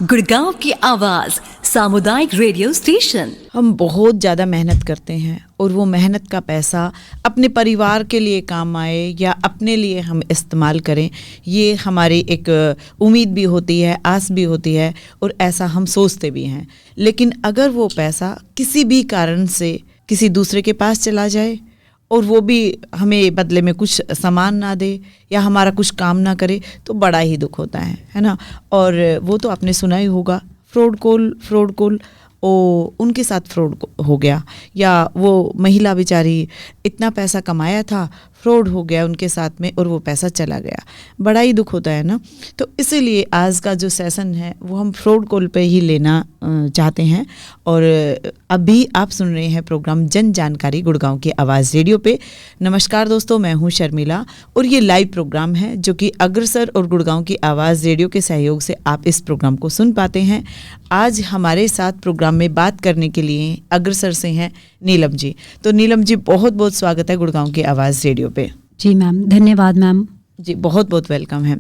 गुड़गांव की आवाज सामुदायिक रेडियो स्टेशन। हम बहुत ज़्यादा मेहनत करते हैं और वो मेहनत का पैसा अपने परिवार के लिए काम आए या अपने लिए हम इस्तेमाल करें, ये हमारी एक उम्मीद भी होती है, आस भी होती है और ऐसा हम सोचते भी हैं। लेकिन अगर वो पैसा किसी भी कारण से किसी दूसरे के पास चला जाए और वो भी हमें बदले में कुछ सामान ना दे या हमारा कुछ काम ना करे तो बड़ा ही दुख होता है ना। और वो तो आपने सुना ही होगा, फ्रॉड कॉल उनके साथ फ्रॉड हो गया, या वो महिला बेचारी इतना पैसा कमाया था, फ्रॉड हो गया उनके साथ में और वो पैसा चला गया। बड़ा ही दुख होता है ना। तो इसीलिए आज का जो सेशन है वो हम फ्रॉड कॉल पे ही लेना चाहते हैं। और अभी आप सुन रहे हैं प्रोग्राम जन जानकारी गुड़गांव की आवाज़ रेडियो पे। नमस्कार दोस्तों, मैं हूं शर्मिला और ये लाइव प्रोग्राम है जो कि अग्रसर और गुड़गांव की आवाज़ रेडियो के सहयोग से आप इस प्रोग्राम को सुन पाते हैं। आज हमारे साथ प्रोग्राम में बात करने के लिए अग्रसर से हैं नीलम जी। तो नीलम जी, बहुत बहुत स्वागत है गुड़गांव की आवाज़ रेडियो पे। जी मैम, धन्यवाद मैम जी, बहुत बहुत वेलकम है।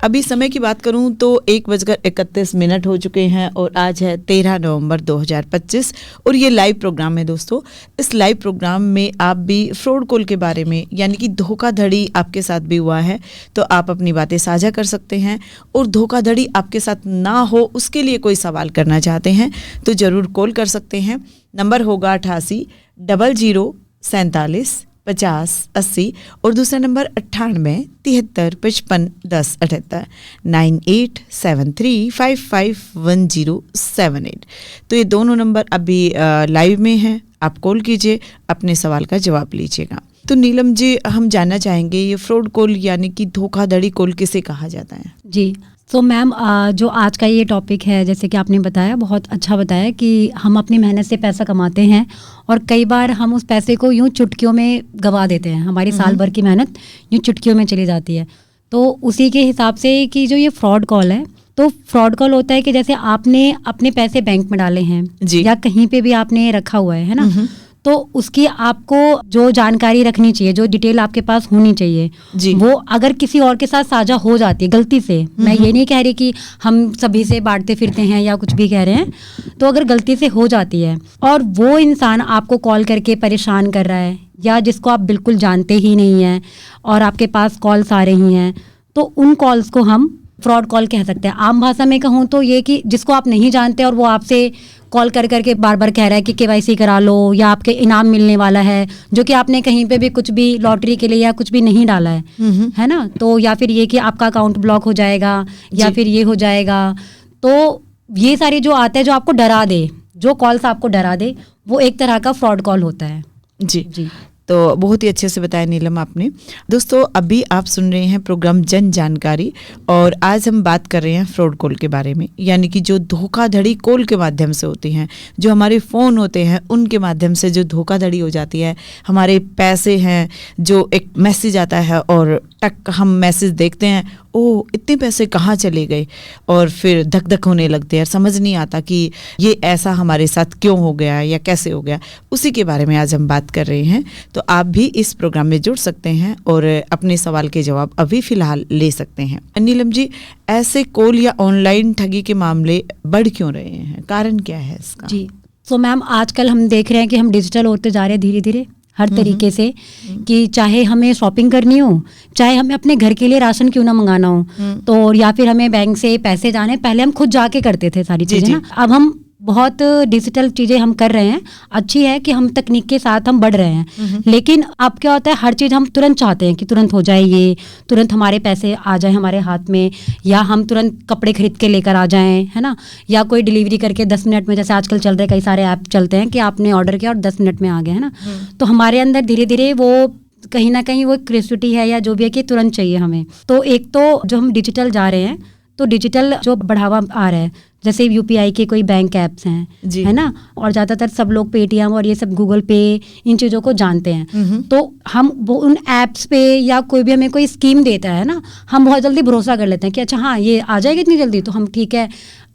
अभी समय की बात करूं तो 1:31 हो चुके हैं और आज है 13 नवंबर 2025 और ये लाइव प्रोग्राम है दोस्तों। इस लाइव प्रोग्राम में आप भी फ्रॉड कॉल के बारे में, यानी कि धोखाधड़ी आपके साथ भी हुआ है तो आप अपनी बातें साझा कर सकते हैं। और धोखाधड़ी आपके साथ ना हो उसके लिए कोई सवाल करना चाहते हैं तो ज़रूर कॉल कर सकते हैं। नंबर होगा 88 00 47 50 80 और दूसरा नंबर 98 73 55 10 78 9873551078। तो ये दोनों नंबर अभी लाइव में हैं, आप कॉल कीजिए, अपने सवाल का जवाब लीजिएगा। तो नीलम जी, हम जानना चाहेंगे ये फ्रॉड कॉल यानी कि धोखाधड़ी कॉल किसे कहा जाता है? जी, तो मैम जो आज का ये टॉपिक है, जैसे कि आपने बताया, बहुत अच्छा बताया कि हम अपनी मेहनत से पैसा कमाते हैं और कई बार हम उस पैसे को यूं चुटकियों में गंवा देते हैं। हमारी साल भर की मेहनत यूं चुटकियों में चली जाती है। तो उसी के हिसाब से कि जो ये फ्रॉड कॉल है, तो फ्रॉड कॉल होता है कि जैसे आपने अपने पैसे बैंक में डाले हैं या कहीं पे भी आपने रखा हुआ है ना, तो उसकी आपको जो जानकारी रखनी चाहिए, जो डिटेल आपके पास होनी चाहिए, वो अगर किसी और के साथ साझा हो जाती है गलती से, मैं ये नहीं कह रही कि हम सभी से बांटते फिरते हैं या कुछ भी कह रहे हैं, तो अगर गलती से हो जाती है और वो इंसान आपको कॉल करके परेशान कर रहा है या जिसको आप बिल्कुल जानते ही नहीं हैं और आपके पास कॉल्स आ रही हैं, तो उन कॉल्स को हम फ्रॉड कॉल कह सकते हैं। आम भाषा में कहूँ तो ये कि जिसको आप नहीं जानते और वो आपसे कॉल कर करके बार बार कह रहा है कि KYC करा लो या आपके इनाम मिलने वाला है, जो कि आपने कहीं पे भी कुछ भी लॉटरी के लिए या कुछ भी नहीं डाला है ना। तो या फिर ये कि आपका अकाउंट ब्लॉक हो जाएगा या फिर ये हो जाएगा। तो ये सारी जो आता है, जो आपको डरा दे, जो कॉल्स आपको डरा दे, वो एक तरह का फ्रॉड कॉल होता है। जी, तो बहुत ही अच्छे से बताया नीलम आपने। दोस्तों, अभी आप सुन रहे हैं प्रोग्राम जन जानकारी और आज हम बात कर रहे हैं फ्रॉड कॉल के बारे में, यानी कि जो धोखाधड़ी कॉल के माध्यम से होती हैं, जो हमारे फ़ोन होते हैं उनके माध्यम से जो धोखाधड़ी हो जाती है। हमारे पैसे हैं, जो एक मैसेज आता है और टक हम मैसेज देखते हैं, ओह इतने पैसे कहाँ चले गए, और फिर धक धक होने लगते हैं, समझ नहीं आता कि ये ऐसा हमारे साथ क्यों हो गया या कैसे हो गया। उसी के बारे में आज हम बात कर रहे हैं। तो आप भी इस प्रोग्राम में जुड़ सकते हैं और अपने सवाल के जवाब अभी फ़िलहाल ले सकते हैं। नीलम जी, ऐसे कॉल या ऑनलाइन ठगी के मामले बढ़ क्यों रहे हैं, कारण क्या है इसका? जी, तो मैम आजकल हम देख रहे हैं कि हम डिजिटल होते जा रहे हैं धीरे धीरे हर तरीके से, कि चाहे हमें शॉपिंग करनी हो, चाहे हमें अपने घर के लिए राशन क्यों ना मंगाना हो, तो या फिर हमें बैंक से पैसे जाने, पहले हम खुद जाके करते थे सारी चीजें ना। अब हम बहुत डिजिटल चीज़ें हम कर रहे हैं। अच्छी है कि हम तकनीक के साथ हम बढ़ रहे हैं, लेकिन अब क्या होता है, हर चीज़ हम तुरंत चाहते हैं कि तुरंत हो जाए, ये तुरंत हमारे पैसे आ जाए हमारे हाथ में, या हम तुरंत कपड़े खरीद के लेकर आ जाएं, है ना, या कोई डिलीवरी करके 10 मिनट में, जैसे आजकल चल रहे कई सारे ऐप चलते हैं कि आपने ऑर्डर किया और 10 मिनट में आ गए, है ना। तो हमारे अंदर धीरे धीरे वो कहीं ना कहीं वो क्रिएटिविटी है या जो भी है कि तुरंत चाहिए हमें। तो एक तो जो हम डिजिटल जा रहे हैं, तो डिजिटल जो बढ़ावा आ रहा है, जैसे UPI के कोई बैंक ऐप्स हैं, है ना, और ज़्यादातर सब लोग पेटीएम और ये सब गूगल पे, इन चीज़ों को जानते हैं। तो हम वो उन ऐप्स पे या कोई भी हमें कोई स्कीम देता है ना, हम बहुत जल्दी भरोसा कर लेते हैं कि अच्छा हाँ ये आ जाएगी इतनी जल्दी, तो हम ठीक है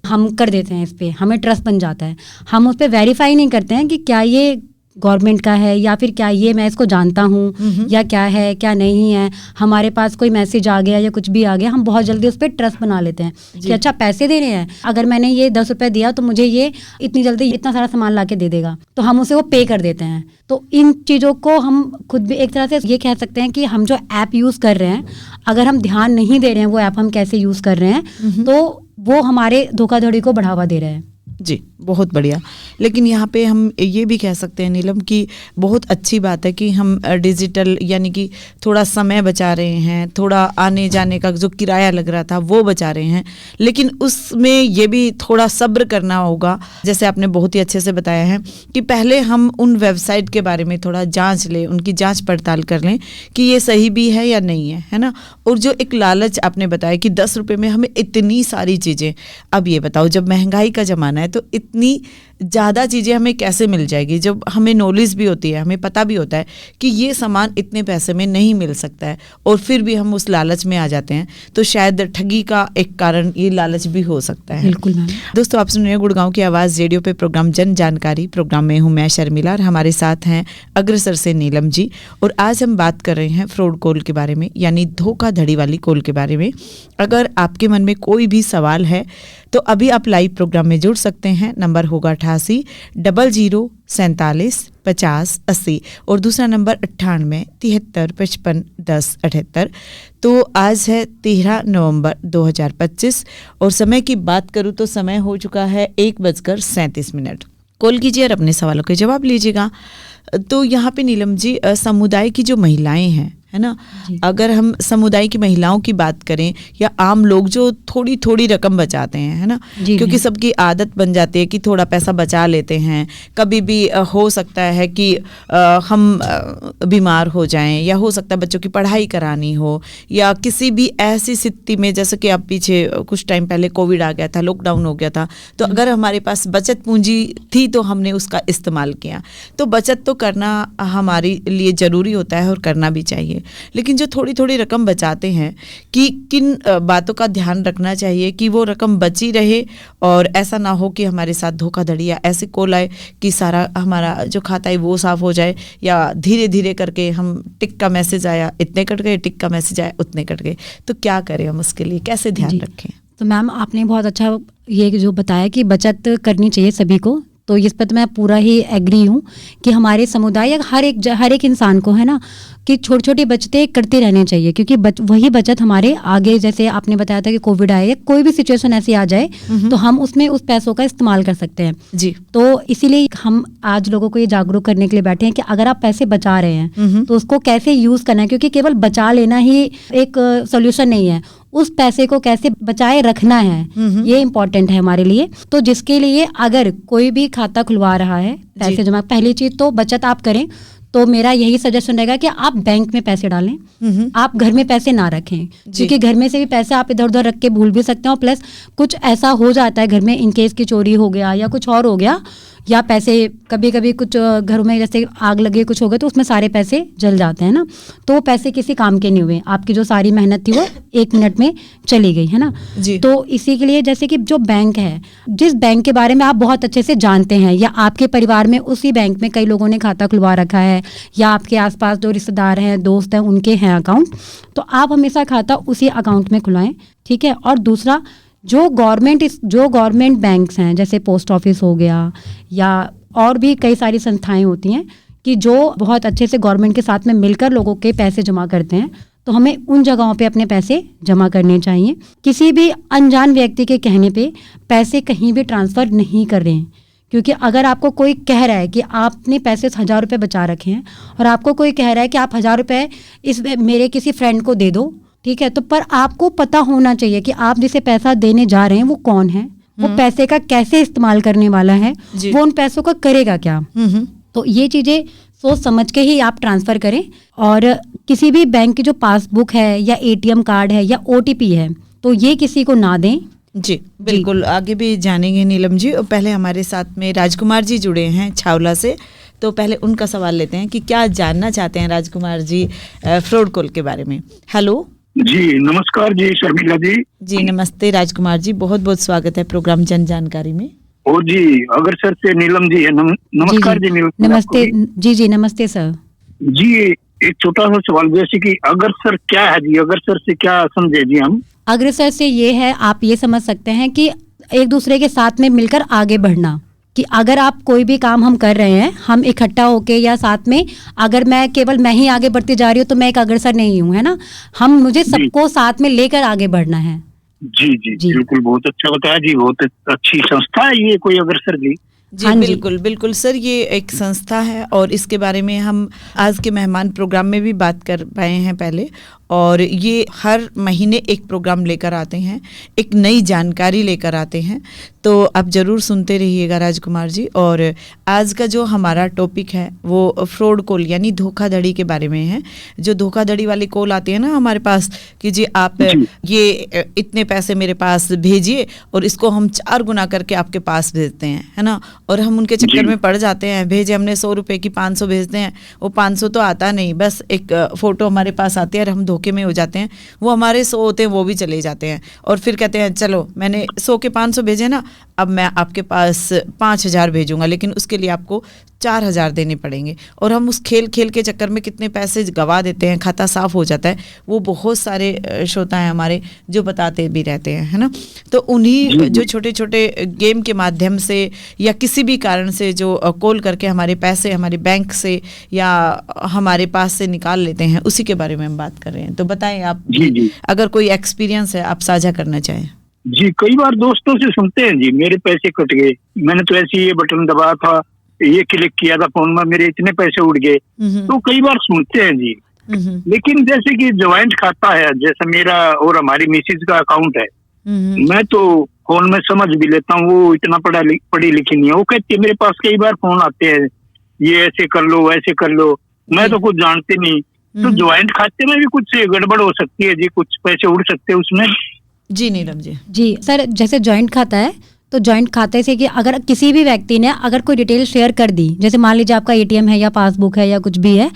हम कर देते हैं, इस पर हमें ट्रस्ट बन जाता है। हम उस पर वेरीफाई नहीं करते हैं कि क्या ये गवर्नमेंट का है या फिर क्या ये मैं इसको जानता हूँ या क्या है क्या नहीं है, हमारे पास कोई मैसेज आ गया या कुछ भी आ गया, हम बहुत जल्दी उस पर ट्रस्ट बना लेते हैं कि अच्छा पैसे दे रहे हैं, अगर मैंने ये 10 रुपए दिया तो मुझे ये इतनी जल्दी इतना सारा सामान ला के दे देगा, तो हम उसे वो पे कर देते हैं। तो इन चीज़ों को हम खुद भी एक तरह से ये कह सकते हैं कि हम जो ऐप यूज़ कर रहे हैं, अगर हम ध्यान नहीं दे रहे हैं वो ऐप हम कैसे यूज़ कर रहे हैं, तो वो हमारे धोखाधड़ी को बढ़ावा दे रहे हैं। जी, बहुत बढ़िया। लेकिन यहाँ पे हम ये भी कह सकते हैं नीलम कि बहुत अच्छी बात है कि हम डिजिटल यानी कि थोड़ा समय बचा रहे हैं, थोड़ा आने जाने का जो किराया लग रहा था वो बचा रहे हैं, लेकिन उसमें ये भी थोड़ा सब्र करना होगा। जैसे आपने बहुत ही अच्छे से बताया है कि पहले हम उन वेबसाइट के बारे में थोड़ा जांच लें, उनकी जांच पड़ताल कर लें कि ये सही भी है या नहीं है ना। और जो एक लालच आपने बताया कि 10 रुपये में हमें इतनी सारी चीज़ें, अब ये बताओ जब महंगाई का ज़माना है तो इतनी ज़्यादा चीज़ें हमें कैसे मिल जाएगी, जब हमें नॉलेज भी होती है, हमें पता भी होता है कि ये सामान इतने पैसे में नहीं मिल सकता है, और फिर भी हम उस लालच में आ जाते हैं। तो शायद ठगी का एक कारण ये लालच भी हो सकता है। बिल्कुल मैम। दोस्तों, आप सुन रहे हैं गुड़गांव की आवाज़ रेडियो पे प्रोग्राम जन जानकारी। प्रोग्राम में हूँ मैं शर्मिला और हमारे साथ हैं अग्रसर से नीलम जी, और आज हम बात कर रहे हैं फ्रॉड कॉल के बारे में, यानी धोखाधड़ी वाली कॉल के बारे में। अगर आपके मन में कोई भी सवाल है तो अभी आप लाइव प्रोग्राम में जुड़ सकते हैं। नंबर होगा 88 00 47 50 80 और दूसरा नंबर 98 73 55 10 78। तो आज है 13 नवंबर 2025 और समय की बात करूँ तो समय हो चुका है 1:37। कॉल कीजिए और अपने सवालों के जवाब लीजिएगा। तो यहाँ पे नीलम जी, समुदाय की जो महिलाएं हैं, है ना, अगर हम समुदाय की महिलाओं की बात करें या आम लोग जो थोड़ी थोड़ी रकम बचाते हैं, है ना, क्योंकि सबकी आदत बन जाती है कि थोड़ा पैसा बचा लेते हैं, कभी भी हो सकता है कि हम बीमार हो जाएं, या हो सकता है बच्चों की पढ़ाई करानी हो, या किसी भी ऐसी स्थिति में, जैसे कि अब पीछे कुछ टाइम पहले कोविड आ गया था, लॉकडाउन हो गया था, तो अगर हमारे पास बचत पूंजी थी तो हमने उसका इस्तेमाल किया। तो बचत तो करना हमारे लिए ज़रूरी होता है और करना भी चाहिए, लेकिन जो थोड़ी थोड़ी रकम बचाते हैं, कि किन बातों का ध्यान रखना चाहिए कि वो रकम बची रहे और ऐसा ना हो कि हमारे साथ धोखाधड़ी या ऐसे कॉल आए कि सारा हमारा जो खाता है वो साफ हो जाए, या धीरे धीरे करके हम टिक का मैसेज आया इतने कट गए, टिक का मैसेज आया उतने कट गए। तो क्या करें हम, उसके लिए कैसे ध्यान रखें? तो मैम आपने बहुत अच्छा ये जो बताया कि बचत करनी चाहिए सभी को, तो इस पर तो मैं पूरा ही एग्री हूँ कि हमारे समुदाय या हर एक इंसान को, है ना, कि छोटी छोटी बचतें करते रहने चाहिए, क्योंकि वही बचत हमारे आगे, जैसे आपने बताया था कि कोविड आए या कोई भी सिचुएशन ऐसी आ जाए तो हम उसमें उस पैसों का इस्तेमाल कर सकते हैं जी। तो इसीलिए हम आज लोगों को ये जागरूक करने के लिए बैठे हैं कि अगर आप पैसे बचा रहे हैं तो उसको कैसे यूज करना है, क्योंकि केवल बचा लेना ही एक सोल्यूशन नहीं है, उस पैसे को कैसे बचाए रखना है, ये इम्पोर्टेंट है हमारे लिए। तो जिसके लिए अगर कोई भी खाता खुलवा रहा है, पैसे जमा, पहली चीज तो बचत आप करें, तो मेरा यही सजेशन रहेगा कि आप बैंक में पैसे डालें, आप घर में पैसे ना रखें, क्योंकि घर में से भी पैसे आप इधर उधर रख के भूल भी सकते हो, प्लस कुछ ऐसा हो जाता है घर में, इनकेस की चोरी हो गया या कुछ और हो गया, या पैसे कभी कभी कुछ घरों में जैसे आग लगे कुछ हो गया तो उसमें सारे पैसे जल जाते हैं ना, तो वो पैसे किसी काम के नहीं हुए, आपकी जो सारी मेहनत थी वो 1 मिनट में चली गई, है ना। तो इसी के लिए जैसे कि जो बैंक है, जिस बैंक के बारे में आप बहुत अच्छे से जानते हैं, या आपके परिवार में उसी बैंक में कई लोगों ने खाता खुलवा रखा है, या आपके आसपास जो रिश्तेदार हैं, दोस्त हैं, उनके हैं अकाउंट, तो आप हमेशा खाता उसी अकाउंट में खुलाएं, ठीक है। और दूसरा, जो गवर्नमेंट बैंक्स हैं, जैसे पोस्ट ऑफिस हो गया या और भी कई सारी संस्थाएं होती हैं कि जो बहुत अच्छे से गवर्नमेंट के साथ में मिलकर लोगों के पैसे जमा करते हैं, तो हमें उन जगहों पे अपने पैसे जमा करने चाहिए। किसी भी अनजान व्यक्ति के कहने पे पैसे कहीं भी ट्रांसफ़र नहीं कर रहे हैं, क्योंकि अगर आपको कोई कह रहा है कि आपने पैसे 1000 रुपये बचा रखे हैं और आपको कोई कह रहा है कि आप 1000 रुपये इस मेरे किसी फ्रेंड को दे दो, ठीक है, तो पर आपको पता होना चाहिए कि आप जिसे पैसा देने जा रहे हैं वो कौन है, वो पैसे का कैसे इस्तेमाल करने वाला है, वो उन पैसों का करेगा क्या। तो ये चीज़ें सोच समझ के ही आप ट्रांसफ़र करें, और किसी भी बैंक की जो पासबुक है या ATM कार्ड है या OTP है, तो ये किसी को ना दें। जी बिल्कुल, आगे भी जानेंगे नीलम जी। और पहले हमारे साथ में राजकुमार जी जुड़े हैं छावला से, तो पहले उनका सवाल लेते हैं कि क्या जानना चाहते हैं राजकुमार जी फ्रॉड कॉल के बारे में। हेलो जी, नमस्कार जी शर्मिला जी। जी नमस्ते राजकुमार जी, बहुत बहुत स्वागत है प्रोग्राम जन जानकारी में। ओ जी, अग्रसर से नीलम जी है। नमस्कार जी नीलम जी, नमस्ते आपको भी। जी। जी नमस्ते सर। जी, एक छोटा सा सवाल, जैसे कि अग्रसर क्या है जी? अग्रसर से क्या समझे जी हम? अग्रसर से ये है, आप ये समझ सकते हैं कि एक दूसरे के साथ में मिलकर आगे बढ़ना, कि अगर आप कोई भी काम हम कर रहे हैं, हम इकट्ठा होके या साथ में, अगर मैं ही आगे बढ़ती जा रही हूँ तो मैं एक अग्रसर नहीं हूँ, है ना। मुझे जी। सबको साथ में लेकर आगे बढ़ना है। जी जी जी। बिल्कुल, बहुत अच्छा बताया जी, बहुत अच्छी संस्था है ये कोई अग्रसर जी। जी हाँ जी। बिल्कुल बिल्कुल सर, ये एक संस्था है और इसके बारे में हम आज के मेहमान प्रोग्राम में भी बात कर पाए हैं पहले। और ये हर महीने एक प्रोग्राम लेकर आते हैं, एक नई जानकारी लेकर आते हैं। तो आप ज़रूर सुनते रहिएगा राजकुमार जी। और आज का जो हमारा टॉपिक है वो फ्रॉड कॉल यानी धोखाधड़ी के बारे में है। जो धोखाधड़ी वाली कॉल आती है ना हमारे पास कि जी आप ये इतने पैसे मेरे पास भेजिए और इसको हम 4 गुना करके आपके पास भेजते हैं, है ना। और हम उनके चक्कर में पड़ जाते हैं। भेजे हमने 100 रुपये की 500 भेजते हैं, वो 500 तो आता नहीं, बस एक फ़ोटो हमारे पास आती है और हम धोखे में हो जाते हैं। वो हमारे 100 होते हैं, वो भी चले जाते हैं। और फिर कहते हैं चलो मैंने 100 के 500 भेजे ना, अब मैं आपके पास 5000 भेजूंगा, लेकिन उसके लिए आपको 4000 देने पड़ेंगे। और हम उस खेल के चक्कर में कितने पैसे गवा देते हैं, खाता साफ हो जाता है। वो बहुत सारे श्रोता हैं हमारे जो बताते भी रहते हैं, है ना। तो उन्हीं जो छोटे छोटे गेम के माध्यम से या किसी भी कारण से जो कॉल करके हमारे पैसे हमारे बैंक से या हमारे पास से निकाल लेते हैं, उसी के बारे में हम बात कर रहे हैं। तो बताएं आप, जी। अगर कोई एक्सपीरियंस है आप साझा करना चाहें। जी, कई बार दोस्तों से सुनते हैं जी, मेरे पैसे कट गए, मैंने तो ऐसे ये बटन दबाया था, ये क्लिक किया था फोन में, मेरे इतने पैसे उड़ गए। तो कई बार सुनते हैं जी। लेकिन जैसे कि ज्वाइंट खाता है, जैसे मेरा और हमारी मिसेज का अकाउंट है, मैं तो फोन में समझ भी लेता हूँ, वो इतना पढ़ी लिखी नहीं है। वो कहती है, मेरे पास कई बार फोन आते हैं, ये ऐसे कर लो वैसे कर लो, मैं तो कुछ जानते नहीं। तो ज्वाइंट खाते में भी कुछ गड़बड़ हो सकती है जी, कुछ पैसे उड़ सकते हैं उसमें। जी नीलम जी। जी सर, जैसे जॉइंट खाता है तो जॉइंट खाते से कि अगर किसी भी व्यक्ति ने अगर कोई डिटेल शेयर कर दी, जैसे मान लीजिए आपका एटीएम है या पासबुक है या कुछ भी है,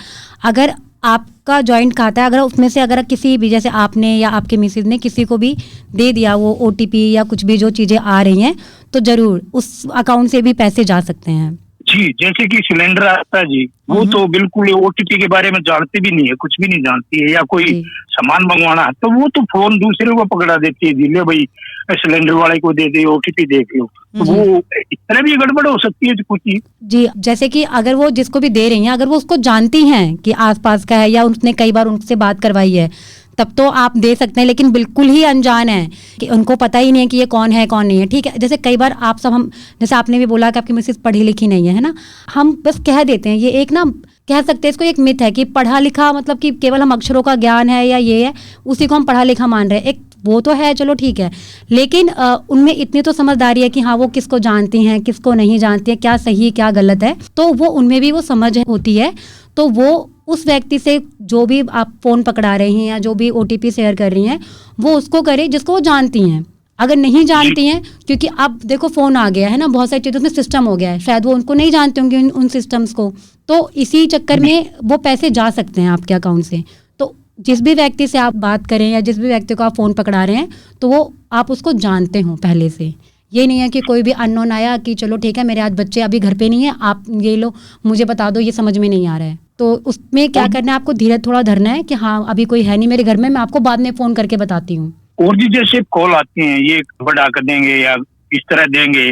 अगर आपका जॉइंट खाता है, अगर उसमें से अगर किसी भी, जैसे आपने या आपके मिसेज ने किसी को भी दे दिया वो ओटीपी या कुछ भी जो चीज़ें आ रही हैं, तो ज़रूर उस अकाउंट से भी पैसे जा सकते हैं। जी, जैसे कि सिलेंडर आता है जी, वो तो बिल्कुल ओटीपी के बारे में जानती भी नहीं है, कुछ भी नहीं जानती है, या कोई सामान मंगवाना है तो वो तो फोन दूसरे को पकड़ा देती है जी, ले भाई सिलेंडर वाले को दे दे, ओटीपी देख लो। तो वो इस तरह भी गड़बड़ हो सकती है कुछ ही। जी, जैसे कि अगर वो जिसको भी दे रही हैं, अगर वो उसको जानती हैं कि आसपास का है या उसने कई बार उनसे बात करवाई है, तब तो आप दे सकते हैं। लेकिन बिल्कुल ही अनजान है कि उनको पता ही नहीं है कि ये कौन है कौन नहीं है, ठीक है। जैसे कई बार आप सब, हम जैसे आपने भी बोला कि आपकी मिसेज पढ़ी लिखी नहीं है ना, हम बस कह देते हैं, ये एक ना कह सकते हैं इसको एक मिथ है कि पढ़ा लिखा मतलब कि केवल हम अक्षरों का ज्ञान है या ये है, उसी को हम पढ़ा लिखा मान रहे हैं। एक वो तो है, चलो ठीक है, लेकिन उनमें इतनी तो समझदारी है कि हाँ वो किसको जानती हैं किसको नहीं जानती हैं, क्या सही क्या गलत है, तो वो उनमें भी वो समझ होती है। तो वो उस व्यक्ति से जो भी आप फ़ोन पकड़ा रही हैं या जो भी ओटीपी शेयर कर रही हैं, वो उसको करे जिसको वो जानती हैं। अगर नहीं जानती हैं, क्योंकि अब देखो फ़ोन आ गया है ना, बहुत सारी चीज़ों में सिस्टम हो गया है, शायद वो उनको नहीं जानते होंगे उन सिस्टम्स को, तो इसी चक्कर में वो पैसे जा सकते हैं आपके अकाउंट से। तो जिस भी व्यक्ति से आप बात करें या जिस भी व्यक्ति को आप फ़ोन पकड़ा रहे हैं, तो वो आप उसको जानते हो पहले से। ये नहीं है कि कोई भी अननोन आया कि चलो ठीक है मेरे आज बच्चे अभी घर पे नहीं है, आप ये लो मुझे बता दो, ये समझ में नहीं आ रहा है। तो उसमें क्या करना है, आपको धीरज थोड़ा धरना है कि हाँ अभी कोई है नहीं मेरे घर में, मैं आपको बाद में फ़ोन करके बताती हूँ। और जी जैसे कॉल आते हैं, ये बढ़ा कर देंगे या इस तरह देंगे,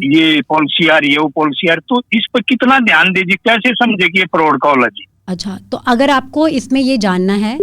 ये पॉलिसी आ रही है वो पॉलिसी आ रही है, तो इस पर कितना ध्यान दीजिए, कैसे समझे कि ये फ्रॉड कॉल है जी? अच्छा, तो अगर आपको इसमें ये जानना है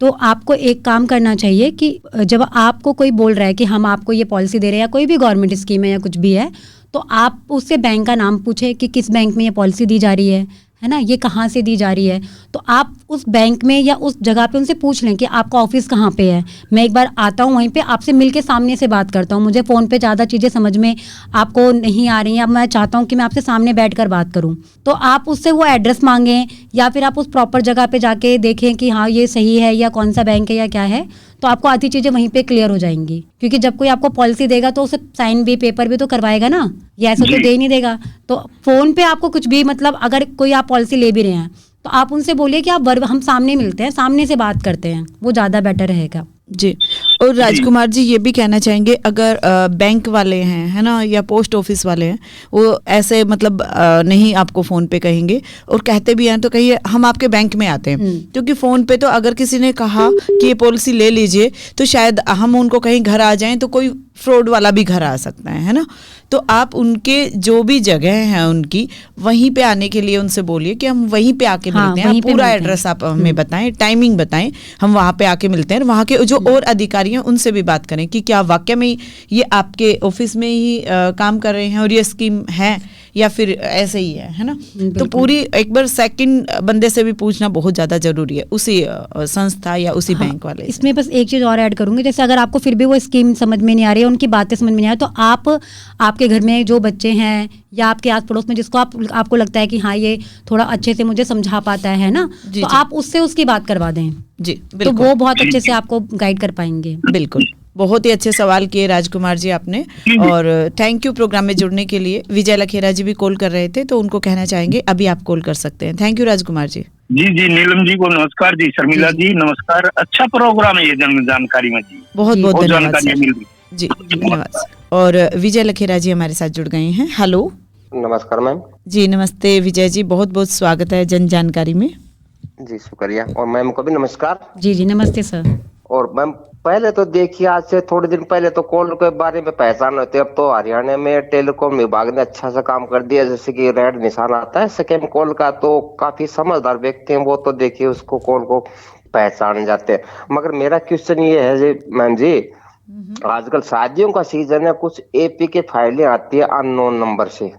तो आपको एक काम करना चाहिए कि जब आपको कोई बोल रहा है कि हम आपको ये पॉलिसी दे रहे हैं या कोई भी गवर्नमेंट स्कीम है या कुछ भी है, तो आप उससे बैंक का नाम पूछे कि किस बैंक में ये पॉलिसी दी जा रही है ना, ये कहाँ से दी जा रही है। तो आप उस बैंक में या उस जगह पे उनसे पूछ लें कि आपका ऑफिस कहाँ पे है, मैं एक बार आता हूँ वहीं पे आपसे मिलके सामने से बात करता हूँ, मुझे फ़ोन पे ज़्यादा चीज़ें समझ में आपको नहीं आ रही हैं, अब मैं चाहता हूँ कि मैं आपसे सामने बैठकर बात करूँ। तो आप उससे वो एड्रेस मांगें या फिर आप उस प्रॉपर जगह पे जाके देखें कि हाँ ये सही है या कौन सा बैंक है या क्या है, तो आपको आधी चीज़ें वहीं पे क्लियर हो जाएंगी। क्योंकि जब कोई आपको पॉलिसी देगा तो उसे साइन भी, पेपर भी तो करवाएगा ना, ये ऐसा तो दे ही नहीं देगा। तो फ़ोन पे आपको कुछ भी, मतलब अगर कोई आप पॉलिसी ले भी रहे हैं तो आप उनसे बोलिए कि आप हम सामने मिलते हैं, सामने से बात करते हैं, वो ज़्यादा बेटर रहेगा। जी, और राजकुमार जी ये भी कहना चाहेंगे, अगर बैंक वाले हैं, है ना, या पोस्ट ऑफिस वाले हैं, वो ऐसे मतलब नहीं आपको फ़ोन पे कहेंगे, और कहते भी हैं तो कहिए हम आपके बैंक में आते हैं, क्योंकि फ़ोन पे तो अगर किसी ने कहा कि ये पॉलिसी ले लीजिए तो शायद हम उनको कहीं घर आ जाएं तो कोई फ्रॉड वाला भी घर आ सकता है ना। तो आप उनके जो भी जगह हैं उनकी, वहीं पे आने के लिए उनसे बोलिए कि हम वहीं पे आके मिलते हैं। आप पूरा एड्रेस आप हमें बताएं, टाइमिंग बताएं, हम वहाँ पे आके मिलते हैं। वहाँ के जो और अधिकारी हैं उनसे भी बात करें कि क्या वाकई में ये आपके ऑफिस में ही काम कर रहे हैं और ये स्कीम है या फिर ऐसे ही है ना। तो पूरी एक बार सेकंड बंदे से भी पूछना बहुत ज़्यादा ज़रूरी है, उसी संस्था या उसी बैंक वाले। इसमें बस एक चीज़ और ऐड करूँगी, जैसे अगर आपको फिर भी वो स्कीम समझ में नहीं आ रही है, उनकी बातें समझ में नहीं आ रही, तो आप आपके घर में जो बच्चे हैं या आपके आस पड़ोस में जिसको आपको लगता है कि हाँ ये थोड़ा अच्छे से मुझे समझा पाता है ना, तो आप उससे उसकी बात करवा दें जी, तो वो बहुत अच्छे से आपको गाइड कर पाएंगे। बिल्कुल, बहुत ही अच्छे सवाल किए राजकुमार जी आपने, और थैंक यू प्रोग्राम में जुड़ने के लिए। विजय लखेरा जी भी कॉल कर रहे थे तो उनको कहना चाहेंगे अभी आप कॉल कर सकते हैं। Thank you Rajkumar ji. जी जी, नीलम जी को नमस्कार जी, शर्मिला जी नमस्कार। अच्छा प्रोग्राम है ये जानकारी में जी, बहुत बहुत धन्यवाद जानकारी मिल रही जी, धन्यवाद। और विजय लखेरा जी हमारे साथ जुड़ गए हैं। हेलो, नमस्कार मैम। जी नमस्ते विजय जी, बहुत बहुत स्वागत है जन जानकारी में। जी शुक्रिया, और मैम को भी नमस्कार। जी जी नमस्ते सर। और मैम पहले तो देखिए, आज से थोड़े दिन पहले तो कॉल के बारे में पहचान होती है, अब तो हरियाणा में टेलीकॉम विभाग ने अच्छा सा काम कर दिया, जैसे कि रेड निशान आता है स्कैम कॉल का, तो काफी समझदार व्यक्ति हैं वो तो देखिए उसको कॉल को पहचान जाते हैं। मगर मेरा क्वेश्चन ये है जी मैम जी, आजकल शादियों का सीजन है, कुछ एपी के फाइलें आती है अननोन नंबर से,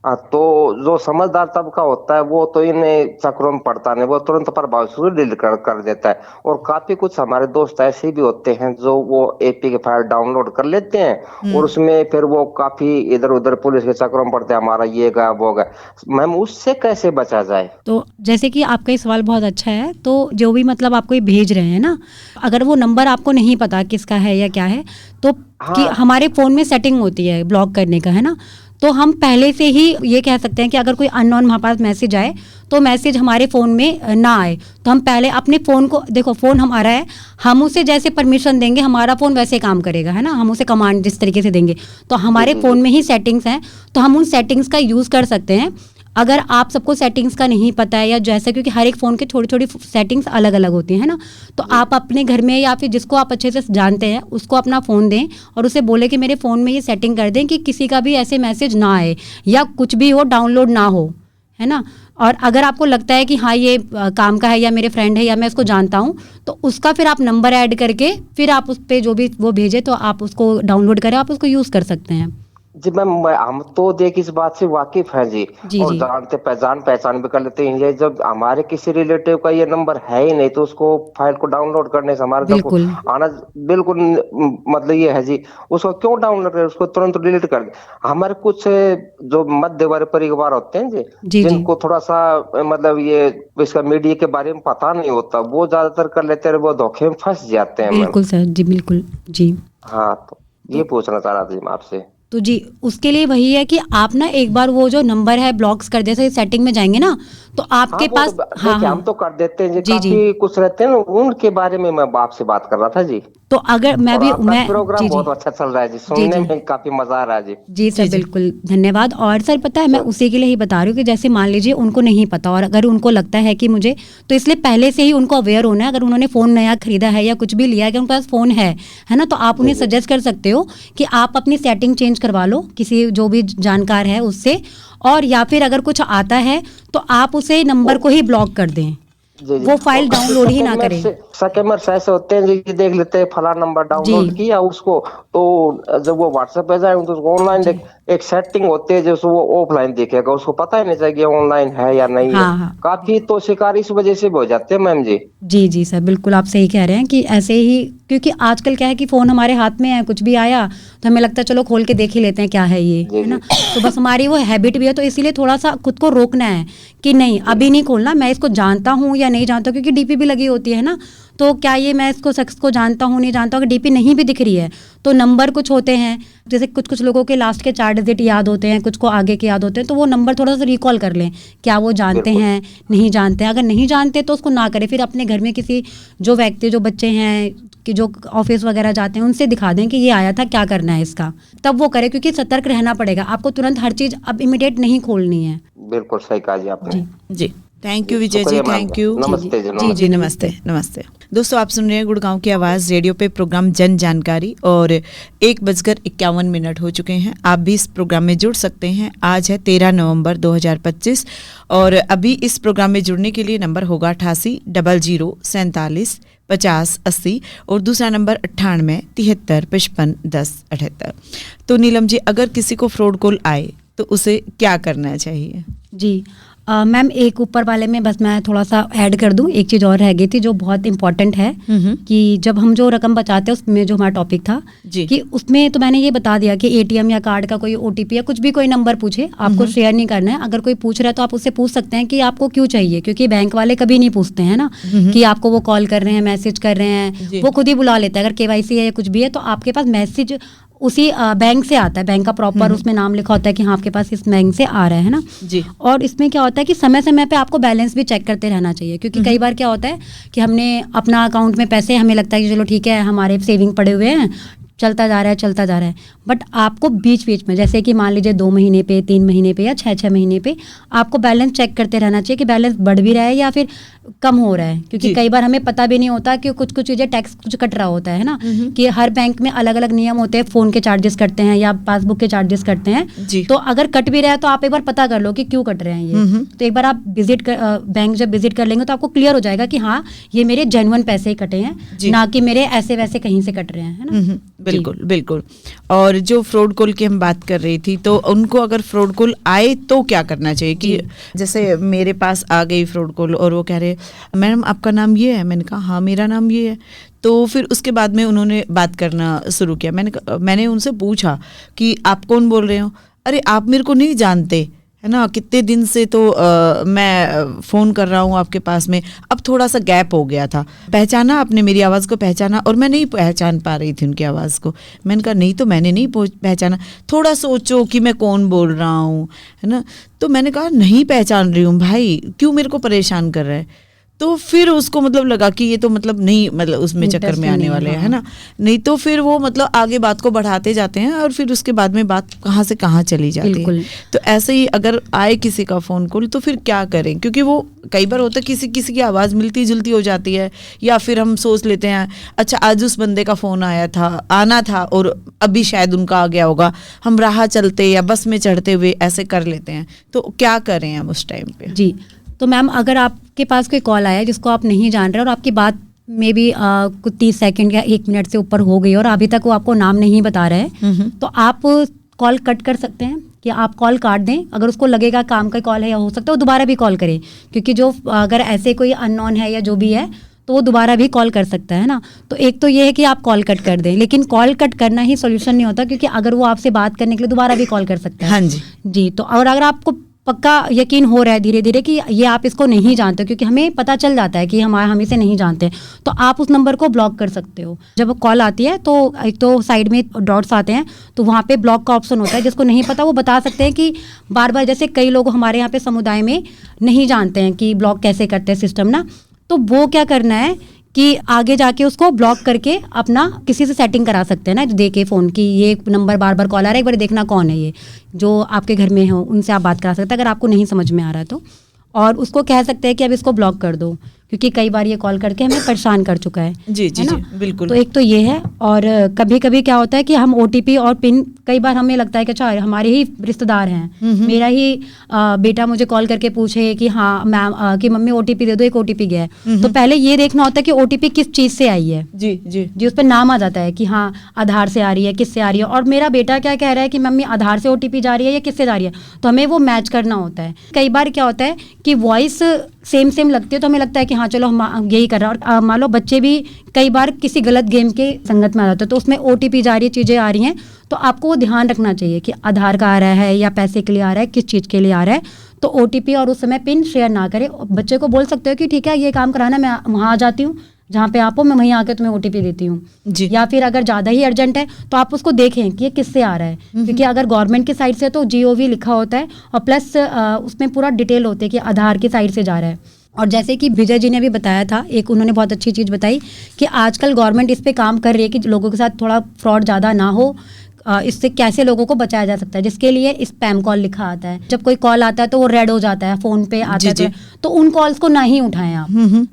तो जो समझदार तबका होता है वो तो इन चक्रों में पड़ता नहीं, वो तुरंत प्रभाव से डिलीट कर देता है। और काफी कुछ हमारे दोस्त ऐसे भी होते हैं जो वो एपी के फाइल डाउनलोड कर लेते हैं और उसमें फिर वो काफी इधर उधर पुलिस के चक्रों में पड़ते हैं, हमारा ये गायब हो गया। मैम उससे कैसे बचा जाए? तो जैसे कि आपका ये सवाल बहुत अच्छा है, तो जो भी मतलब आपको ये भेज रहे हैं ना, अगर वो नंबर आपको नहीं पता किसका है या क्या है, तो कि हमारे फोन में सेटिंग होती है ब्लॉक करने का, है ना, तो हम पहले से ही ये कह सकते हैं कि अगर कोई अननोन हमारे पास मैसेज आए तो मैसेज हमारे फ़ोन में ना आए, तो हम पहले अपने फ़ोन को देखो, फ़ोन हमारा है, हम उसे जैसे परमिशन देंगे हमारा फ़ोन वैसे काम करेगा, है ना, हम उसे कमांड जिस तरीके से देंगे, तो हमारे फ़ोन में ही सेटिंग्स हैं, तो हम उन सेटिंग्स का यूज़ कर सकते हैं। अगर आप सबको सेटिंग्स का नहीं पता है या जैसा, क्योंकि हर एक फ़ोन के छोटी छोटी सेटिंग्स अलग अलग होती हैं ना, तो आप अपने घर में या फिर जिसको आप अच्छे से जानते हैं उसको अपना फ़ोन दें और उसे बोले कि मेरे फ़ोन में ये सेटिंग कर दें कि किसी का भी ऐसे मैसेज ना आए या कुछ भी हो डाउनलोड ना हो, है ना। और अगर आपको लगता है कि हाँ ये काम का है या मेरे फ्रेंड है या मैं इसको जानता हूँ, तो उसका फिर आप नंबर ऐड करके फिर आप उस पर जो भी वो भेजे तो आप उसको डाउनलोड करें, आप उसको यूज़ कर सकते हैं। जी मैम, हम तो देख इस बात से वाकिफ है जी, और जानते पहचान भी कर लेते हैं। ये जब हमारे किसी रिलेटिव का ये नंबर है ही नहीं तो उसको फाइल को डाउनलोड करने से हमारे तक आना बिल्कुल मतलब ये है जी, उसको क्यों डाउनलोड करें, उसको तुरंत डिलीट कर दे। हमारे कुछ जो मध्य वर्ग परिवार होते हैं जी, जिनको थोड़ा सा मतलब ये इसका मीडिया के बारे में पता नहीं होता, वो ज्यादातर कर लेते हैं, वो धोखे में फंस जाते हैं। बिल्कुल सर जी, बिल्कुल जी। हाँ, तो ये पूछना चाह रहा था जी मैं आपसे। तो जी उसके लिए वही है कि आप ना एक बार वो जो नंबर है ब्लॉक्स कर दे, सेटिंग में जाएंगे ना तो आपके पास हम तो कर देते हैं जी, काफी कुछ रहते हैं ना, उनके बारे में मैं आपसे बात कर रहा था जी। तो अगर मैं प्रोग्राम बहुत अच्छा चल रहा है जी, सुनने में काफी मजा आ रहा है जी। जी सर, बिल्कुल धन्यवाद। और सर पता है मैं उसी के लिए ही बता रही हूँ कि जैसे मान लीजिए उनको नहीं पता और अगर उनको लगता है कि मुझे, तो इसलिए पहले से ही उनको अवेयर होना है। अगर उन्होंने फ़ोन नया खरीदा है या कुछ भी लिया है कि उनके पास फ़ोन है ना, तो आप उन्हें सजेस्ट कर सकते हो कि आप अपनी सेटिंग चेंज करवा लो किसी जो भी जानकार है उससे, और या फिर अगर कुछ आता है तो आप उसे नंबर को ही ब्लॉक कर दें, वो फाइल डाउनलोड ही ना करें। स्कैमर्स ऐसे होते हैं जी, देख लेते हैं फला नंबर डाउनलोड किया उसको, तो जब वो व्हाट्सएप पे जाए तो उसको ऑनलाइन एक सेटिंग होती है जो वो ऑफलाइन देखेगा, उसको पता ही नहीं चाहिए ऑनलाइन है या नहीं है। काफी तो शिकार इस वजह से हो जाते हैं मैम जी। जी जी सर, बिल्कुल आप सही कह रहे हैं कि ऐसे ही, क्योंकि आजकल क्या है कि फोन हमारे हाथ में है, कुछ भी आया तो हमें लगता है चलो खोल के देख ही लेते हैं क्या है ये, है ना। तो बस हमारी वो हैबिट भी है, तो इसीलिए थोड़ा सा खुद को रोकना है कि नहीं अभी नहीं खोलना, मैं इसको जानता हूँ या नहीं जानता, क्योंकि डीपी भी लगी होती है ना, तो क्या ये मैं इसको शख्स को जानता हूँ नहीं जानता हूँ। अगर डीपी नहीं भी दिख रही है तो नंबर कुछ होते हैं, जैसे कुछ लोगों के लास्ट के 4 डिजिट याद होते हैं, कुछ को आगे के याद होते हैं, तो वो नंबर थोड़ा सा रिकॉल कर लें, क्या वो जानते हैं नहीं जानते हैं। अगर नहीं जानते तो उसको ना करें, फिर अपने घर में किसी जो व्यक्ति जो बच्चे हैं कि जो ऑफिस वगैरह जाते हैं उनसे दिखा दें कि ये आया था, क्या करना है इसका, तब वो करें, क्योंकि सतर्क रहना पड़ेगा आपको, तुरंत हर चीज़ अब इमीडिएट नहीं खोलनी है। बिल्कुल सही कहा जी आपने। जी थैंक यू विजय जी, शुक्रिया मैम। Thank you. नमस्ते जी, जी जी नमस्ते नमस्ते। दोस्तों आप सुन रहे हैं गुड़गांव की आवाज़ रेडियो पे प्रोग्राम जन जानकारी और 1:51 हो चुके हैं। आप भी इस प्रोग्राम में जुड़ सकते हैं। आज है 13 नवंबर 2025 और अभी इस प्रोग्राम में जुड़ने के लिए नंबर होगा 88 00 47 50 80 और दूसरा नंबर 98 73 55 10 78। तो नीलम जी, अगर किसी को फ्रॉड कॉल आए तो उसे क्या करना चाहिए? जी मैम, एक ऊपर वाले में बस मैं थोड़ा सा ऐड कर दूं, एक चीज़ और रह गई थी जो बहुत इंपॉर्टेंट है कि जब हम जो रकम बचाते हैं उसमें जो हमारा टॉपिक था कि उसमें तो मैंने ये बता दिया कि एटीएम या कार्ड का कोई ओटीपी या कुछ भी कोई नंबर पूछे आपको शेयर नहीं करना है। अगर कोई पूछ रहा है तो आप उससे पूछ सकते हैं कि आपको क्यों चाहिए, क्योंकि बैंक वाले कभी नहीं पूछते हैं ना कि आपको वो कॉल कर रहे हैं, मैसेज कर रहे हैं, वो खुद ही बुला लेता है। अगर केवाईसी है या कुछ भी है तो आपके पास मैसेज उसी बैंक से आता है, बैंक का प्रॉपर उसमें नाम लिखा होता है कि हाँ आपके पास इस बैंक से आ रहा है ना जी। और इसमें क्या होता है कि समय समय पे आपको बैलेंस भी चेक करते रहना चाहिए, क्योंकि कई बार क्या होता है कि हमने अपना अकाउंट में पैसे, हमें लगता है कि चलो ठीक है हमारे सेविंग पड़े हुए हैं, चलता जा रहा है, बट आपको बीच बीच में जैसे कि मान लीजिए 2 महीने पे, 3 महीने पे या 6 महीने पे आपको बैलेंस चेक करते रहना चाहिए कि बैलेंस बढ़ भी रहा है या फिर कम हो रहा है, क्योंकि कई बार हमें पता भी नहीं होता कि कुछ चीज़ें टैक्स कुछ कट रहा होता है ना, कि हर बैंक में अलग अलग नियम होते हैं, फ़ोन के चार्जेस कटते हैं या पासबुक के चार्जेस कटते हैं। तो अगर कट भी रहा है तो आप एक बार पता कर लो कि क्यों कट रहे हैं ये। तो एक बार आप बैंक जब विजिट कर लेंगे तो आपको क्लियर हो जाएगा कि हाँ ये मेरे जेन्युइन पैसे ही कटे हैं, ना कि मेरे ऐसे वैसे कहीं से कट रहे हैं, है ना। बिल्कुल बिल्कुल। और जो फ्रॉड कॉल की हम बात कर रही थी, तो उनको अगर फ्रॉड कॉल आए तो क्या करना चाहिए? कि जैसे मेरे पास आ गई फ्रॉड कॉल और वो कह रहे मैडम आपका नाम ये है, मैंने कहा हाँ मेरा नाम ये है। तो फिर उसके बाद में उन्होंने बात करना शुरू किया। मैंने उनसे पूछा कि आप कौन बोल रहे हो? अरे आप मेरे को नहीं जानते है ना, कितने दिन से तो मैं फ़ोन कर रहा हूँ आपके पास में। अब थोड़ा सा गैप हो गया था, पहचाना आपने मेरी आवाज़ को? पहचाना। और मैं नहीं पहचान पा रही थी उनकी आवाज़ को। मैंने कहा नहीं तो मैंने नहीं पहचाना, थोड़ा सोचो कि मैं कौन बोल रहा हूँ, है ना। तो मैंने कहा नहीं पहचान रही हूँ भाई, क्यों मेरे को परेशान कर रहा है? तो फिर उसको मतलब लगा कि ये तो मतलब नहीं, मतलब उसमें चक्कर में आने वाले है ना। नहीं तो फिर वो मतलब आगे बात को बढ़ाते जाते हैं और फिर उसके बाद में बात कहाँ से कहाँ चली जाती है। तो ऐसे ही अगर आए किसी का फ़ोन कॉल तो फिर क्या करें? क्योंकि वो कई बार होता है किसी की आवाज़ मिलती जुलती हो जाती है, या फिर हम सोच लेते हैं अच्छा आज उस बंदे का फ़ोन आना था और अभी शायद उनका आ गया होगा, हम राह चलते या बस में चढ़ते हुए ऐसे कर लेते हैं। तो क्या करें हम उस टाइम पे? जी तो मैम, अगर आपके पास कोई कॉल आया जिसको आप नहीं जान रहे और आपकी बात में भी कुछ 30 सेकंड या 1 मिनट से ऊपर हो गई और अभी तक वो आपको नाम नहीं बता रहे हैं, तो आप कॉल कट कर सकते हैं कि आप कॉल काट दें। अगर उसको लगेगा काम का कॉल है या हो सकता है वो दोबारा भी कॉल करें, क्योंकि जो अगर ऐसे कोई अननोन है या जो भी है तो वो दोबारा भी कॉल कर सकता है ना। तो एक तो ये है कि आप कॉल कट कर दें, लेकिन कॉल कट करना ही सोल्यूशन नहीं होता, क्योंकि अगर वो आपसे बात करने के लिए दोबारा भी कॉल कर सकता है। हाँ जी जी। तो और अगर आपको पक्का यकीन हो रहा है धीरे धीरे कि ये आप इसको नहीं जानते, क्योंकि हमें पता चल जाता है कि हम इसे नहीं जानते, तो आप उस नंबर को ब्लॉक कर सकते हो। जब कॉल आती है तो एक तो साइड में डॉट्स आते हैं, तो वहाँ पे ब्लॉक का ऑप्शन होता है। जिसको नहीं पता वो बता सकते हैं कि बार बार, जैसे कई लोग हमारे यहाँ पे समुदाय में नहीं जानते हैं कि ब्लॉक कैसे करते हैं सिस्टम ना, तो वो क्या करना है कि आगे जाके उसको ब्लॉक करके अपना किसी से सेटिंग करा सकते हैं ना, दे के फ़ोन की ये नंबर बार बार कॉल आ रहा है, एक बार देखना कौन है ये, जो आपके घर में हो उनसे आप बात करा सकते हैं अगर आपको नहीं समझ में आ रहा है तो। और उसको कह सकते हैं कि अब इसको ब्लॉक कर दो, क्योंकि कई बार ये कॉल करके हमें परेशान कर चुका है। जी जी जी बिल्कुल। तो एक तो ये है, और कभी कभी क्या होता है कि हम OTP और पिन, कई बार हमें लगता है कि अच्छा हमारे ही रिश्तेदार हैं, मेरा ही बेटा मुझे कॉल करके पूछे कि हाँ मैम कि मम्मी OTP दे दो, एक OTP गया है। तो पहले ये देखना होता है कि OTP किस चीज़ से आई है। जी जी जी, उस पर नाम आ जाता है कि हाँ आधार से आ रही है, किससे आ रही है, और मेरा बेटा क्या कह रहा है कि मम्मी आधार से OTP जा रही है या किससे जा रही है, तो हमें वो मैच करना होता है। कई बार क्या होता है कि वॉइस सेम लगती है, तो हमें लगता है कि हाँ चलो हम यही कर रहे हैं। और मान लो बच्चे भी कई बार किसी गलत गेम के संगत में आ जाते हैं, तो उसमें OTP जा रही है, चीज़ें आ रही हैं, तो आपको वो ध्यान रखना चाहिए कि आधार का आ रहा है या पैसे के लिए आ रहा है, किस चीज़ के लिए आ रहा है। तो OTP और उस समय पिन शेयर ना करें। बच्चे को बोल सकते हो कि ठीक है ये काम कराना, मैं वहाँ आ जाती हूँ जहाँ पे आप हो, मैं वहीं आके तुम्हें OTP देती हूँ। या फिर अगर ज़्यादा ही अर्जेंट है तो आप उसको देखें कि ये किससे आ रहा है, क्योंकि अगर गवर्नमेंट की साइड से तो GOV लिखा होता है और प्लस उसमें पूरा डिटेल होती है कि आधार की साइड से जा रहा है। और जैसे कि विजय जी ने भी बताया था, एक उन्होंने बहुत अच्छी चीज़ बताई कि आजकल गवर्नमेंट इस पे काम कर रही है कि लोगों के साथ थोड़ा फ्रॉड ज़्यादा ना हो, इससे कैसे लोगों को बचाया जा सकता है, जिसके लिए स्पैम कॉल लिखा आता है। जब कोई कॉल आता है तो वो रेड हो जाता है, फोन पे आता है तो उन कॉल्स को ना ही उठाएं आप,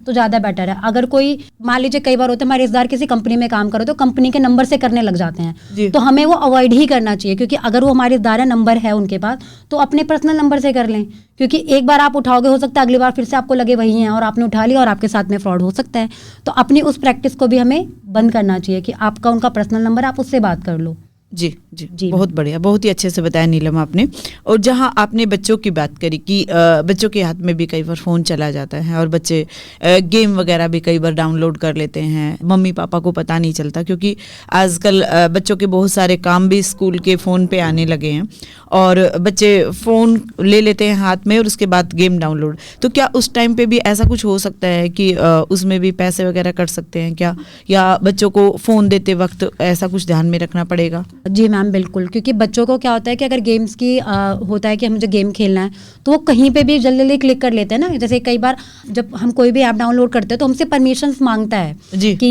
तो ज़्यादा बेटर है। अगर कोई मान लीजिए कई बार होता है हमारे रिश्तेदार किसी कंपनी में काम करो तो कंपनी के नंबर से करने लग जाते हैं, तो हमें वो अवॉइड ही करना चाहिए, क्योंकि अगर वो हमारे रिश्तेदार नंबर है उनके पास तो अपने पर्सनल नंबर से कर लें, क्योंकि एक बार आप उठाओगे हो सकता है अगली बार फिर से आपको लगे वही हैं और आपने उठा लिया और आपके साथ में फ्रॉड हो सकता है। तो अपनी उस प्रैक्टिस को भी हमें बंद करना चाहिए कि आपका उनका पर्सनल नंबर आप उससे बात कर लो। जी जी जी, बहुत बढ़िया, बहुत ही अच्छे से बताया नीलम आपने। और जहाँ आपने बच्चों की बात करी कि बच्चों के हाथ में भी कई बार फ़ोन चला जाता है और बच्चे गेम वगैरह भी कई बार डाउनलोड कर लेते हैं, मम्मी पापा को पता नहीं चलता, क्योंकि आजकल बच्चों के बहुत सारे काम भी स्कूल के फ़ोन पे आने लगे हैं और बच्चे फ़ोन ले लेते हैं हाथ में और उसके बाद गेम डाउनलोड। तो क्या उस टाइम पे भी ऐसा कुछ हो सकता है कि उसमें भी पैसे वगैरह कट सकते हैं क्या, या बच्चों को फ़ोन देते वक्त ऐसा कुछ ध्यान में रखना पड़ेगा? जी मैम बिल्कुल, क्योंकि बच्चों को क्या होता है कि अगर गेम्स की होता है कि मुझे गेम खेलना है तो वो कहीं पे भी जल्दी जल्दी क्लिक कर लेते हैं ना। जैसे कई बार जब हम कोई भी ऐप डाउनलोड करते हैं तो हमसे परमिशंस मांगता है कि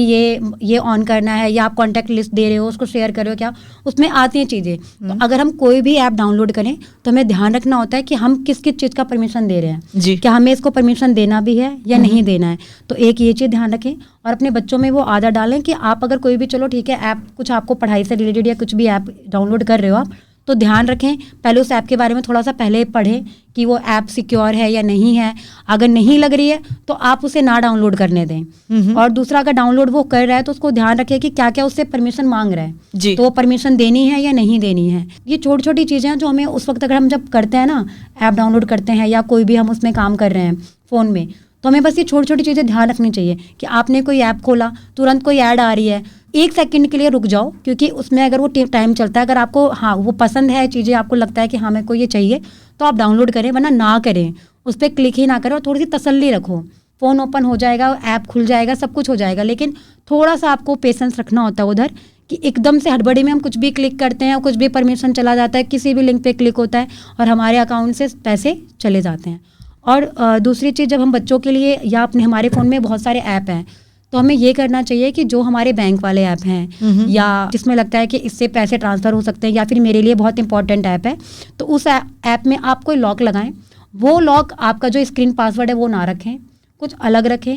ये ऑन करना है या आप कॉन्टैक्ट लिस्ट दे रहे हो, उसको शेयर कर रहे हो क्या, उसमें आती हैं चीज़ें। तो अगर हम कोई भी ऐप डाउनलोड करें तो हमें ध्यान रखना होता है कि हम किस किस चीज़ का परमिशन दे रहे हैं, क्या हमें इसको परमिशन देना भी है या नहीं देना है। तो एक ये चीज़ ध्यान रखें और अपने बच्चों में वो आदत डालें कि आप अगर कोई भी चलो ठीक है ऐप कुछ आपको पढ़ाई से रिलेटेड या कुछ भी ऐप डाउनलोड कर रहे हो आप, तो ध्यान रखें पहले उस ऐप के बारे में थोड़ा सा पहले पढ़ें कि वो ऐप सिक्योर है या नहीं है। अगर नहीं लग रही है तो आप उसे ना डाउनलोड करने दें। और दूसरा अगर डाउनलोड वो कर रहा है तो उसको ध्यान रखें कि क्या क्या उससे परमिशन मांग रहा है, तो वो परमिशन देनी है या नहीं देनी है। ये छोटी छोटी चीज़ें हैं जो हमें उस वक्त अगर हम जब करते हैं ना, ऐप डाउनलोड करते हैं या कोई भी हम उसमें काम कर रहे हैं फ़ोन में, तो हमें बस ये छोटी छोटी चीज़ें ध्यान रखनी चाहिए कि आपने कोई ऐप खोला, तुरंत कोई ऐड आ रही है, 1 सेकंड के लिए रुक जाओ, क्योंकि उसमें अगर वो टाइम चलता है, अगर आपको वो पसंद है चीज़ें, आपको लगता है कि हाँ मेरे को ये चाहिए, तो आप डाउनलोड करें, वरना ना करें, उस पर क्लिक ही ना करें। और थोड़ी सी तसल्ली रखो, फ़ोन ओपन हो जाएगा, ऐप खुल जाएगा, सब कुछ हो जाएगा, लेकिन थोड़ा सा आपको पेशेंस रखना होता है उधर, कि एकदम से हड़बड़ी में हम कुछ भी क्लिक करते हैं, कुछ भी परमिशन चला जाता है, किसी भी लिंक पे क्लिक होता है और हमारे अकाउंट से पैसे चले जाते हैं। और दूसरी चीज़, जब हम बच्चों के लिए या अपने हमारे फ़ोन में बहुत सारे ऐप हैं, तो हमें ये करना चाहिए कि जो हमारे बैंक वाले ऐप हैं या जिसमें लगता है कि इससे पैसे ट्रांसफ़र हो सकते हैं या फिर मेरे लिए बहुत इंपॉर्टेंट ऐप है, तो उस ऐप में आप कोई लॉक लगाएं। वो लॉक आपका जो स्क्रीन पासवर्ड है वो ना रखें, कुछ अलग रखें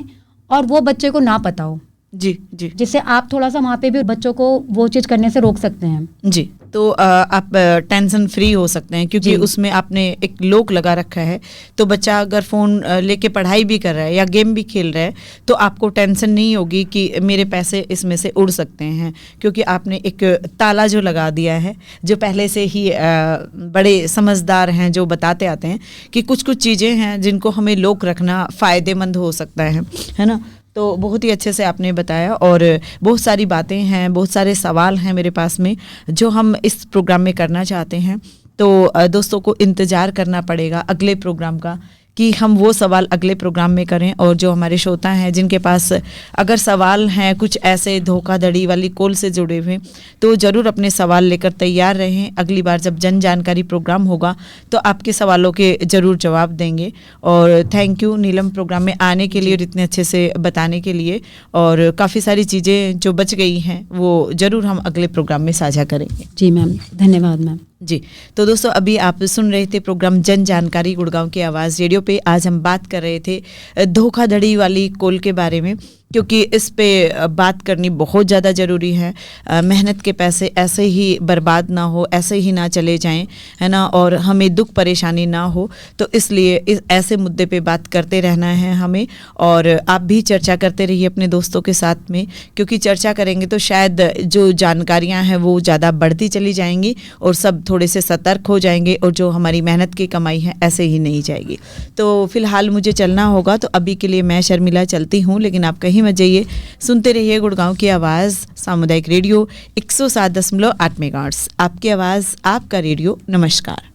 और वो बच्चे को ना पता हो। जी जी, जिससे आप थोड़ा सा वहाँ पे भी बच्चों को वो चीज़ करने से रोक सकते हैं। जी, तो आप टेंशन फ्री हो सकते हैं, क्योंकि उसमें आपने एक लॉक लगा रखा है, तो बच्चा अगर फ़ोन लेके पढ़ाई भी कर रहा है या गेम भी खेल रहा है तो आपको टेंशन नहीं होगी कि मेरे पैसे इसमें से उड़ सकते हैं, क्योंकि आपने एक ताला जो लगा दिया है, जो पहले से ही बड़े समझदार हैं जो बताते आते हैं कि कुछ कुछ चीज़ें हैं जिनको हमें लॉक रखना फ़ायदेमंद हो सकता है ना। तो बहुत ही अच्छे से आपने बताया और बहुत सारी बातें हैं, बहुत सारे सवाल हैं मेरे पास में जो हम इस प्रोग्राम में करना चाहते हैं। तो दोस्तों को इंतज़ार करना पड़ेगा अगले प्रोग्राम का कि हम वो सवाल अगले प्रोग्राम में करें। और जो हमारे श्रोता हैं जिनके पास अगर सवाल हैं कुछ ऐसे धोखाधड़ी वाली कॉल से जुड़े हुए, तो ज़रूर अपने सवाल लेकर तैयार रहें। अगली बार जब जन जानकारी प्रोग्राम होगा तो आपके सवालों के ज़रूर जवाब देंगे। और थैंक यू नीलम प्रोग्राम में आने के लिए और इतने अच्छे से बताने के लिए। और काफ़ी सारी चीज़ें जो बच गई हैं वो ज़रूर हम अगले प्रोग्राम में साझा करेंगे। जी मैम, धन्यवाद मैम। जी, तो दोस्तों अभी आप सुन रहे थे प्रोग्राम जन जानकारी गुड़गांव की आवाज़ रेडियो पे। आज हम बात कर रहे थे धोखाधड़ी वाली कॉल के बारे में, क्योंकि इस पे बात करनी बहुत ज़्यादा ज़रूरी है। मेहनत के पैसे ऐसे ही बर्बाद ना हो, ऐसे ही ना चले जाएं, है ना, और हमें दुख परेशानी ना हो। तो इसलिए इस ऐसे मुद्दे पे बात करते रहना है हमें। और आप भी चर्चा करते रहिए अपने दोस्तों के साथ में, क्योंकि चर्चा करेंगे तो शायद जो जानकारियाँ हैं वो ज़्यादा बढ़ती चली जाएंगी और सब थोड़े से सतर्क हो जाएंगे और जो हमारी मेहनत की कमाई है ऐसे ही नहीं जाएगी। तो फिलहाल मुझे चलना होगा, तो अभी के लिए मैं शर्मिला चलती हूँ, लेकिन आप कहीं मत जाइए, सुनते रहिए गुड़गांव की आवाज़ सामुदायिक रेडियो 107.8 मेगाहर्ट्ज़। आपकी आवाज़, आपका रेडियो। नमस्कार।